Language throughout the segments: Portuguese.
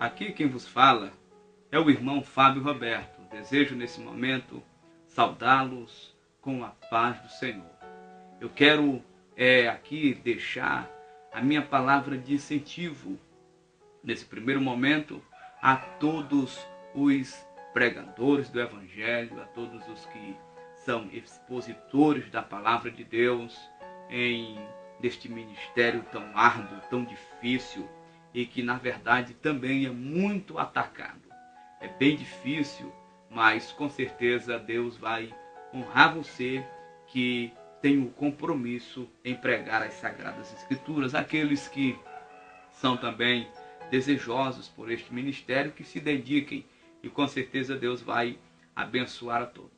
Aqui quem vos fala é o irmão Fábio Roberto. Desejo nesse momento saudá-los com a paz do Senhor. Eu quero aqui deixar a minha palavra de incentivo nesse primeiro momento a todos os pregadores do Evangelho, a todos os que são expositores da palavra de Deus neste ministério tão árduo, tão difícil e que na verdade também é muito atacado. É bem difícil, mas com certeza Deus vai honrar você que tem o compromisso em pregar as Sagradas Escrituras. Aqueles que são também desejosos por este ministério, que se dediquem e com certeza Deus vai abençoar a todos.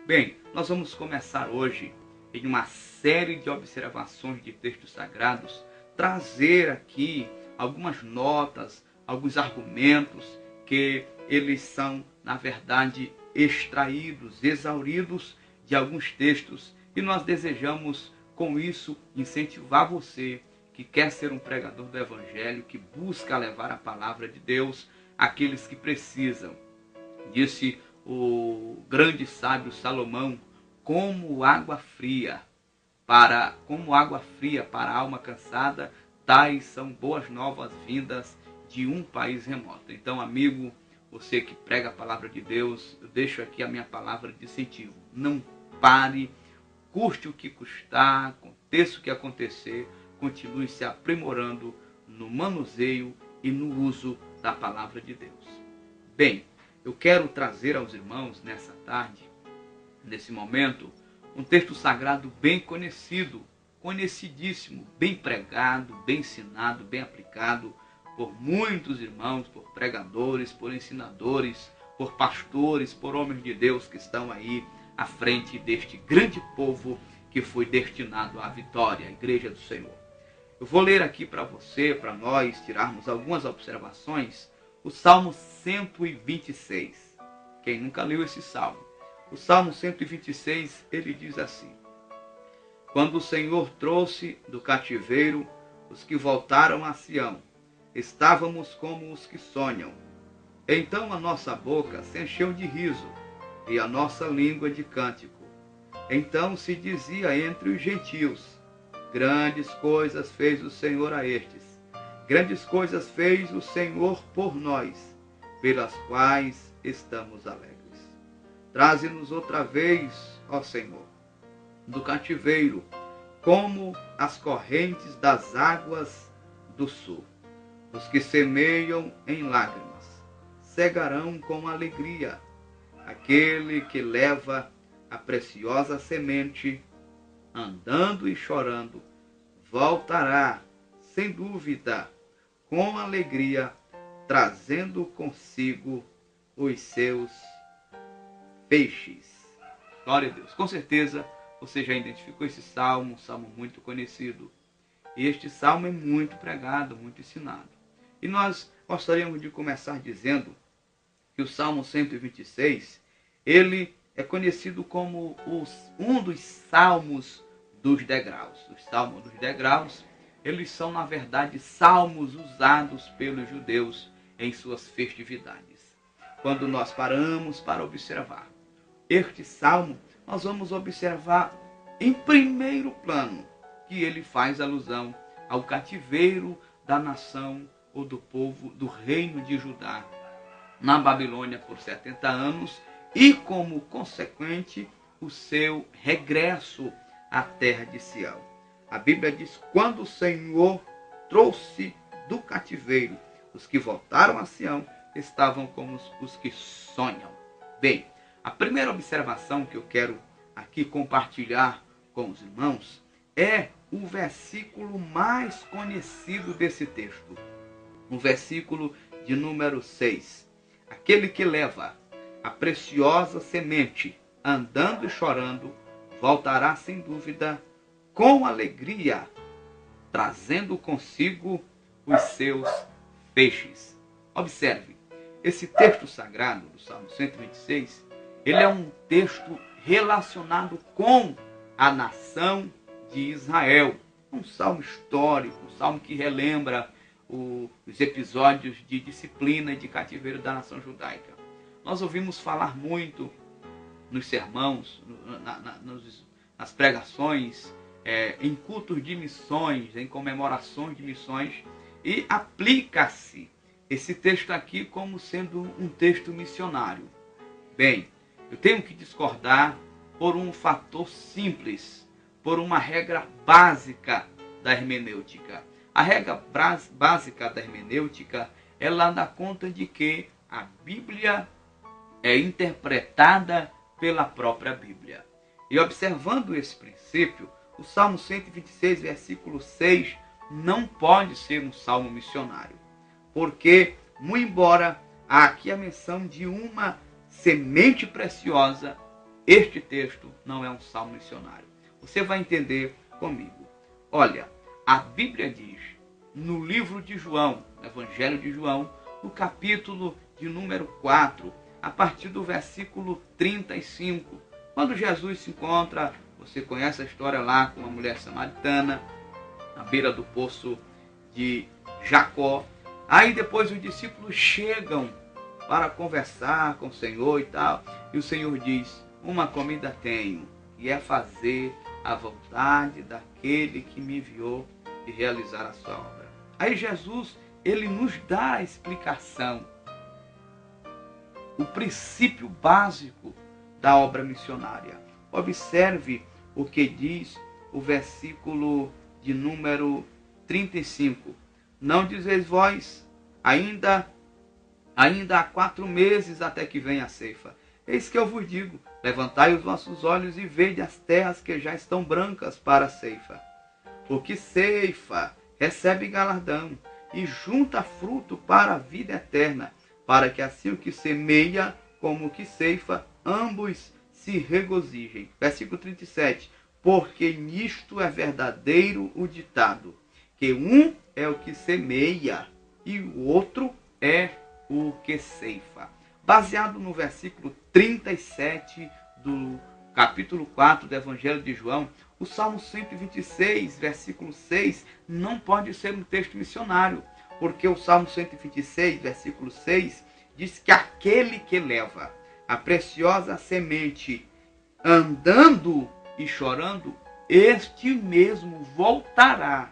Bem, nós vamos começar hoje em uma série de observações de textos sagrados, trazer aqui algumas notas, alguns argumentos que eles são, na verdade, extraídos, exauridos de alguns textos, e nós desejamos com isso incentivar você que quer ser um pregador do Evangelho, que busca levar a palavra de Deus àqueles que precisam. Disse o grande sábio Salomão: como água fria para a alma cansada, tais são boas novas vindas de um país remoto. Então, amigo, você que prega a palavra de Deus, eu deixo aqui a minha palavra de incentivo. Não pare, custe o que custar, aconteça o que acontecer, continue se aprimorando no manuseio e no uso da palavra de Deus. Bem, eu quero trazer aos irmãos nessa tarde, nesse momento, um texto sagrado bem conhecido, conhecidíssimo, bem pregado, bem ensinado, bem aplicado por muitos irmãos, por pregadores, por ensinadores, por pastores, por homens de Deus que estão aí à frente deste grande povo que foi destinado à vitória, a Igreja do Senhor. Eu vou ler aqui para você, para nós tirarmos algumas observações, o Salmo 126. Quem nunca leu esse salmo? O Salmo 126, ele diz assim: quando o Senhor trouxe do cativeiro os que voltaram a Sião, estávamos como os que sonham. Então a nossa boca se encheu de riso e a nossa língua de cântico. Então se dizia entre os gentios: grandes coisas fez o Senhor a estes. Grandes coisas fez o Senhor por nós, pelas quais estamos alegres. Traze-nos outra vez, ó Senhor, do cativeiro, como as correntes das águas do sul. Os que semeiam em lágrimas cegarão com alegria. Aquele que leva a preciosa semente, andando e chorando, voltará, sem dúvida, com alegria, trazendo consigo os seus peixes. Glória a Deus. Com certeza você já identificou esse salmo, um salmo muito conhecido. E este salmo é muito pregado, muito ensinado. E nós gostaríamos de começar dizendo que o Salmo 126, ele é conhecido como um dos salmos dos degraus. Os salmos dos degraus, eles são, na verdade, salmos usados pelos judeus em suas festividades. Quando nós paramos para observar este salmo, nós vamos observar em primeiro plano que ele faz alusão ao cativeiro da nação ou do povo do reino de Judá na Babilônia por 70 anos e, como consequente, o seu regresso à terra de Sião. A Bíblia diz: quando o Senhor trouxe do cativeiro os que voltaram a Sião, estavam como os que sonham. Bem, a primeira observação que eu quero aqui compartilhar com os irmãos é o versículo mais conhecido desse texto. O versículo de número 6. Aquele que leva a preciosa semente, andando e chorando, voltará sem dúvida com alegria, trazendo consigo os seus peixes. Observe, esse texto sagrado do Salmo 126, ele é um texto relacionado com a nação de Israel. Um salmo histórico, um salmo que relembra os episódios de disciplina e de cativeiro da nação judaica. Nós ouvimos falar muito nos sermãos, nas pregações, em cultos de missões, em comemorações de missões, e aplica-se esse texto aqui como sendo um texto missionário. Bem, eu tenho que discordar por um fator simples, por uma regra básica da hermenêutica. A regra básica da hermenêutica, ela dá conta de que a Bíblia é interpretada pela própria Bíblia. E observando esse princípio, o Salmo 126, versículo 6, não pode ser um salmo missionário. Porque, muito embora há aqui a menção de uma semente preciosa, este texto não é um salmo missionário. Você vai entender comigo. Olha, a Bíblia diz, no livro de João, no Evangelho de João, no capítulo de número 4, a partir do versículo 35, quando Jesus se encontra, você conhece a história lá com uma mulher samaritana, à beira do poço de Jacó. Aí depois os discípulos chegam para conversar com o Senhor e tal, e o Senhor diz, uma comida tenho, e é fazer a vontade daquele que me enviou e realizar a sua obra. Aí Jesus, ele nos dá a explicação, o princípio básico da obra missionária. Observe o que diz o versículo de número 35. Não dizeis vós, ainda há 4 meses até que venha a ceifa. Eis que eu vos digo, levantai os vossos olhos e vede as terras que já estão brancas para a ceifa. Porque ceifa recebe galardão e junta fruto para a vida eterna, para que assim o que semeia como o que ceifa, ambos se regozijem. Versículo 37. Porque nisto é verdadeiro o ditado, que um é o que semeia e o outro é o que ceifa. Baseado no versículo 37 do capítulo 4 do Evangelho de João, o Salmo 126, versículo 6, não pode ser um texto missionário, porque o Salmo 126, versículo 6, diz que aquele que leva a preciosa semente andando e chorando, este mesmo voltará,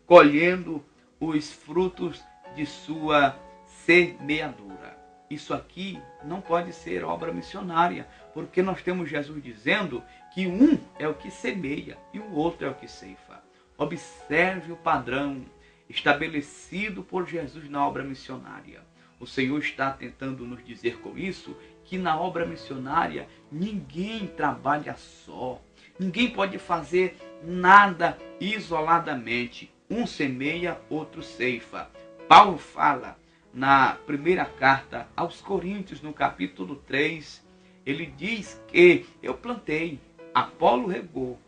colhendo os frutos de sua semeadura. Isso aqui não pode ser obra missionária, porque nós temos Jesus dizendo que um é o que semeia e o outro é o que ceifa. Observe o padrão estabelecido por Jesus na obra missionária. O Senhor está tentando nos dizer com isso que na obra missionária ninguém trabalha só. Ninguém pode fazer nada isoladamente. Um semeia, outro ceifa. Paulo fala na primeira carta aos Coríntios, no capítulo 3, ele diz que eu plantei, Apolo regou.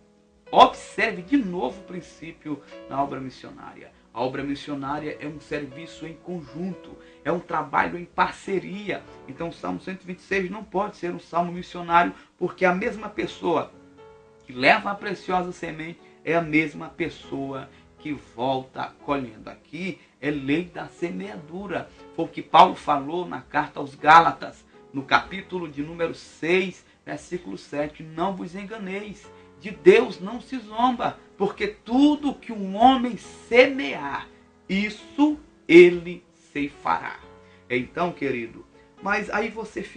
Observe de novo o princípio na obra missionária. A obra missionária é um serviço em conjunto, é um trabalho em parceria. Então o Salmo 126 não pode ser um salmo missionário, porque a mesma pessoa que leva a preciosa semente é a mesma pessoa que volta colhendo. Aqui é lei da semeadura. Foi o que Paulo falou na carta aos Gálatas, no capítulo de número 6, versículo 7. Não vos enganeis, de Deus não se zomba, porque tudo que um homem semear, isso ele ceifará. Então, querido, mas aí você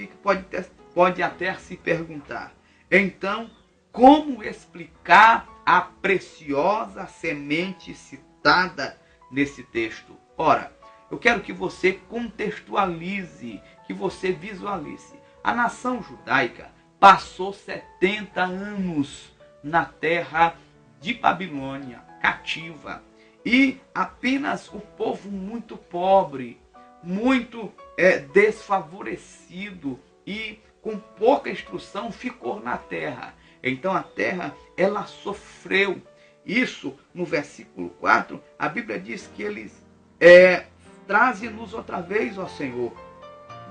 pode até se perguntar, então, como explicar a preciosa semente citada nesse texto? Ora, eu quero que você contextualize, que você visualize. A nação judaica passou 70 anos na terra de Babilônia, cativa. E apenas o povo muito pobre, muito desfavorecido e com pouca instrução ficou na terra. Então a terra, ela sofreu. Isso, no versículo 4, a Bíblia diz que eles trazem-nos outra vez, ó Senhor,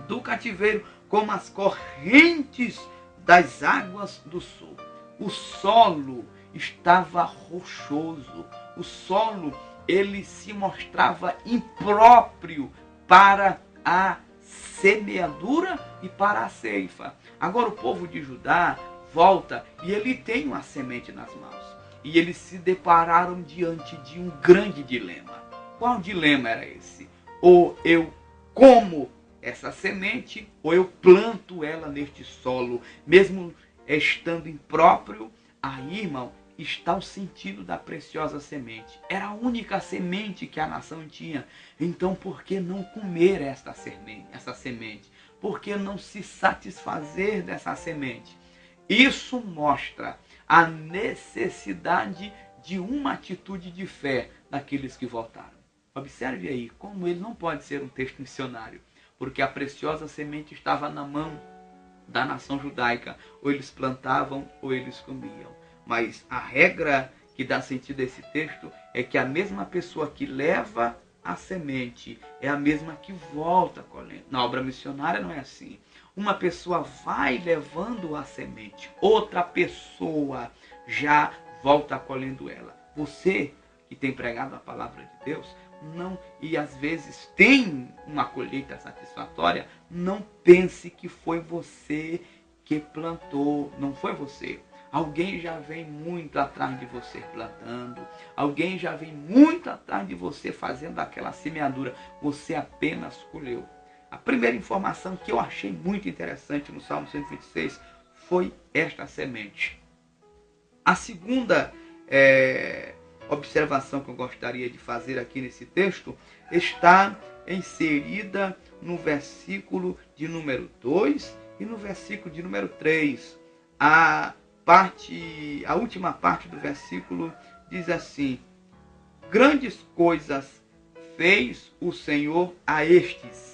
do cativeiro, como as correntes das águas do sul. O solo estava rochoso, o solo ele se mostrava impróprio para a semeadura e para a ceifa. Agora o povo de Judá volta e ele tem uma semente nas mãos. E eles se depararam diante de um grande dilema. Qual dilema era esse? Ou eu como essa semente, ou eu planto ela neste solo, mesmo estando impróprio. Aí, irmão, está o sentido da preciosa semente. Era a única semente que a nação tinha. Então, por que não comer essa semente? Por que não se satisfazer dessa semente? Isso mostra a necessidade de uma atitude de fé daqueles que voltaram. Observe aí como ele não pode ser um texto missionário, porque a preciosa semente estava na mão da nação judaica. Ou eles plantavam ou eles comiam. Mas a regra que dá sentido a esse texto é que a mesma pessoa que leva a semente é a mesma que volta colhendo. Na obra missionária não é assim. Uma pessoa vai levando a semente, outra pessoa já volta colhendo ela. Você que tem pregado a palavra de Deus, não, e às vezes tem uma colheita satisfatória, não pense que foi você que plantou, não foi você. Alguém já vem muito atrás de você plantando, alguém já vem muito atrás de você fazendo aquela semeadura, você apenas colheu. A primeira informação que eu achei muito interessante no Salmo 126 foi esta semente. A segunda observação que eu gostaria de fazer aqui nesse texto está inserida no versículo de número 2 e no versículo de número 3. A última parte do versículo diz assim: grandes coisas fez o Senhor a estes.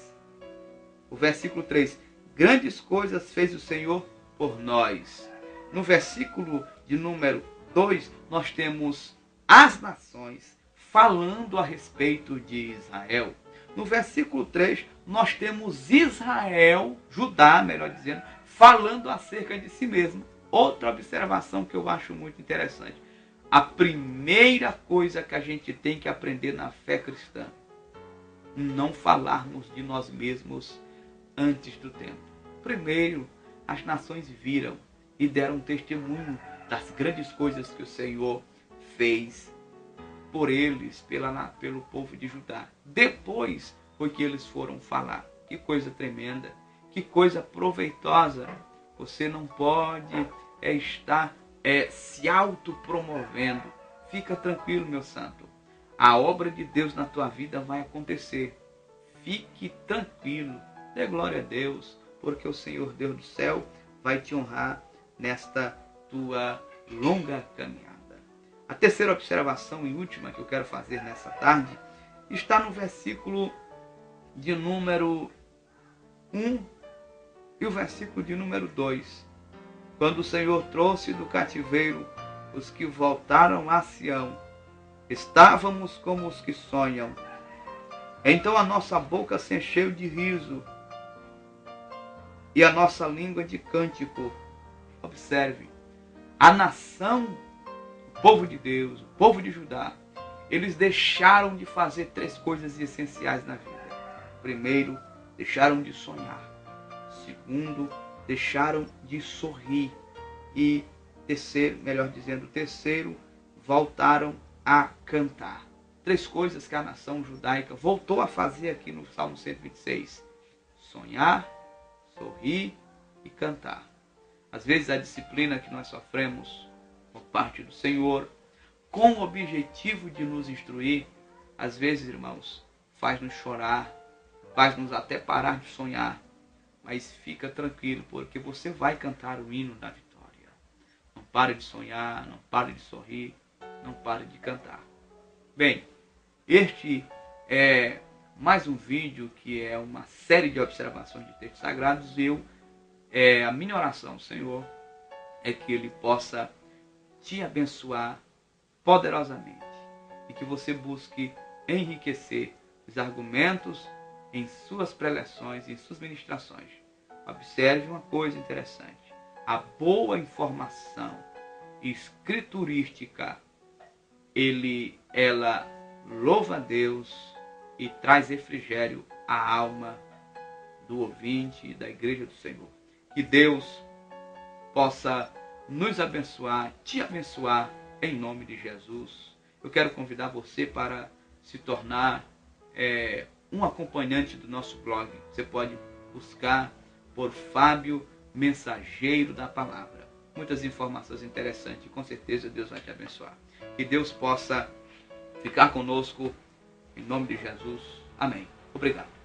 O versículo 3, grandes coisas fez o Senhor por nós. No versículo de número 2, nós temos as nações falando a respeito de Israel. No versículo 3, nós temos Israel, Judá, melhor dizendo, falando acerca de si mesmo. Outra observação que eu acho muito interessante. A primeira coisa que a gente tem que aprender na fé cristã, não falarmos de nós mesmos antes do tempo. Primeiro, as nações viram e deram testemunho das grandes coisas que o Senhor fez por eles, pelo povo de Judá. Depois foi que eles foram falar. Que coisa tremenda, que coisa proveitosa. Você não pode estar se autopromovendo. Fica tranquilo, meu santo. A obra de Deus na tua vida vai acontecer. Fique tranquilo. Dê glória a Deus, porque o Senhor Deus do céu vai te honrar nesta tua longa caminhada. A terceira observação e última que eu quero fazer nessa tarde está no versículo de número 1 e o versículo de número 2. Quando o Senhor trouxe do cativeiro os que voltaram a Sião, estávamos como os que sonham. Então a nossa boca se encheu de riso e a nossa língua de cântico. Observe, a nação, o povo de Deus, o povo de Judá, eles deixaram de fazer três coisas essenciais na vida. Primeiro, deixaram de sonhar. Segundo, deixaram de sorrir. E terceiro, voltaram a cantar. Três coisas que a nação judaica voltou a fazer aqui no Salmo 126. Sonhar, sorrir e cantar. Às vezes a disciplina que nós sofremos por parte do Senhor, com o objetivo de nos instruir, às vezes, irmãos, faz-nos chorar, faz-nos até parar de sonhar. Mas fica tranquilo, porque você vai cantar o hino da vitória. Não pare de sonhar, não pare de sorrir, não pare de cantar. Bem, este é mais um vídeo que é uma série de observações de textos sagrados. A minha oração, Senhor, é que Ele possa te abençoar poderosamente e que você busque enriquecer os argumentos em suas preleções, em suas ministrações. Observe uma coisa interessante. A boa informação escriturística, ela louva a Deus e traz refrigério à alma do ouvinte e da igreja do Senhor. Que Deus possa nos abençoar, te abençoar em nome de Jesus. Eu quero convidar você para se tornar um acompanhante do nosso blog. Você pode buscar por Fábio Mensageiro da Palavra. Muitas informações interessantes e com certeza Deus vai te abençoar. Que Deus possa ficar conosco em nome de Jesus. Amém. Obrigado.